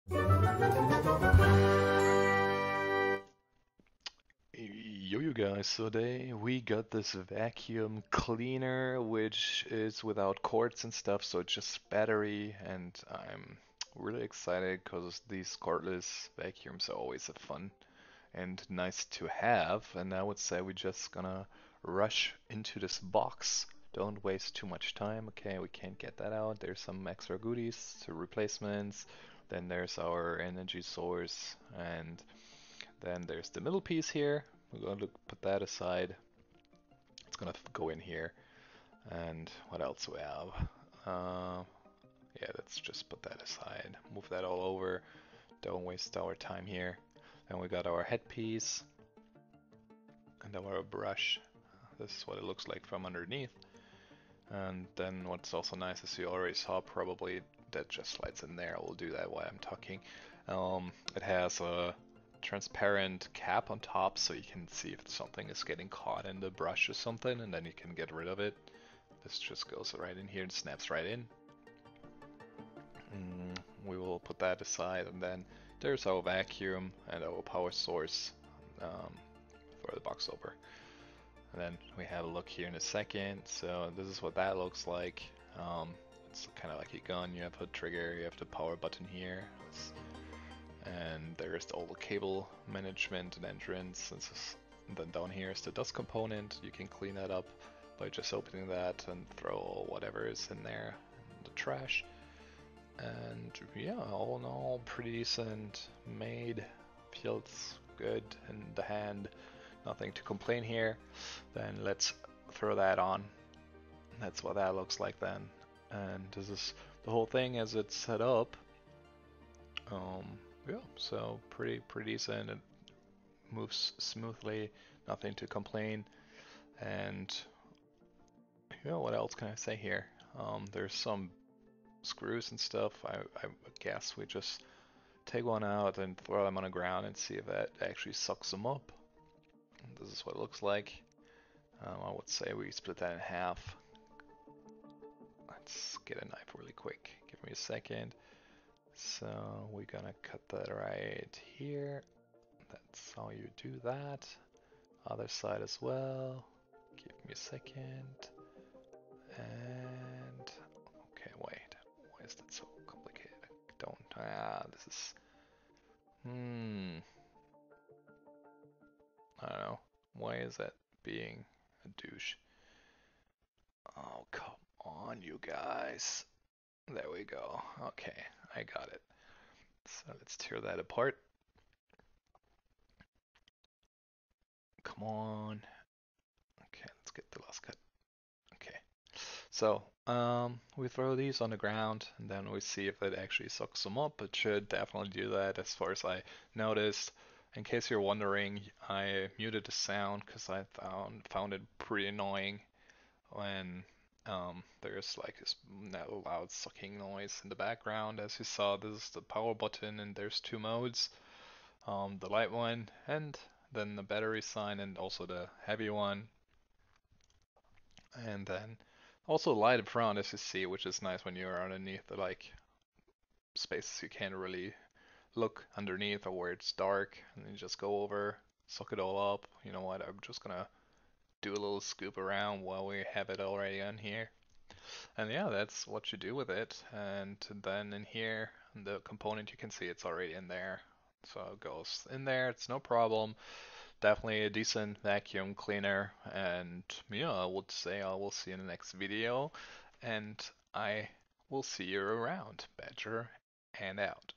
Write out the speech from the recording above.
Yo, you guys, so today we got this vacuum cleaner which is without cords and stuff, so it's just battery, and I'm really excited because these cordless vacuums are always a fun and nice to have. And I would say we're just gonna rush into this box. Don't waste too much time. Okay, we can't get that out. There's some extra goodies to replacements. Then there's our energy source, and then there's the middle piece here. We're going to put that aside. It's gonna go in here. And what else do we have? Yeah, let's just put that aside. Move that all over. Don't waste our time here. Then we got our headpiece and our brush. This is what it looks like from underneath. And then what's also nice is you already saw probably that just slides in there. I will do that while I'm talking. It has a transparent cap on top so you can see if something is getting caught in the brush or something, and then you can get rid of it. This just goes right in here and snaps right in. We will put that aside, and then there's our vacuum and our power source for the box over. And then we have a look here in a second. So this is what that looks like. It's kind of like a gun. You have a trigger, you have the power button here. And there's all the cable management and entrance. And then down here is the dust component. You can clean that up by just opening that and throw whatever is in there in the trash. And yeah, all in all, pretty decent made. Feels good in the hand. Nothing to complain here. Then let's throw that on. That's what that looks like then. And this is the whole thing as it's set up. Yeah, so pretty decent. It moves smoothly, nothing to complain. And you know, what else can I say here? There's some screws and stuff. I guess we just take one out and throw them on the ground and see if that actually sucks them up. And this is what it looks like. I would say we split that in half. Let's get a knife really quick. Give me a second. So we're gonna cut that right here. That's how you do that. Other side as well. Give me a second. And okay, wait. Why is that so complicated? This is I don't know. Why is that being a douche? Oh, come on, you guys. There we go. Okay, I got it. So let's tear that apart. Come on. Okay, let's get the last cut. Okay. So, we throw these on the ground and then we see if it actually sucks them up. It should definitely do that as far as I noticed. In case you're wondering, I muted the sound because I found it pretty annoying when there's like this loud sucking noise in the background. As you saw, this is the power button and there's two modes. The light one and then the battery sign and also the heavy one. And then also light up front as you see, which is nice when you're underneath the like spaces you can't really look underneath or where it's dark, and you just go over, suck it all up. You know what, I'm just gonna do a little scoop around while we have it already on here. And yeah, that's what you do with it. And then in here, the component, you can see it's already in there. So it goes in there, it's no problem. Definitely a decent vacuum cleaner. And yeah, I would say I will see you in the next video. And I will see you around. Badger and out.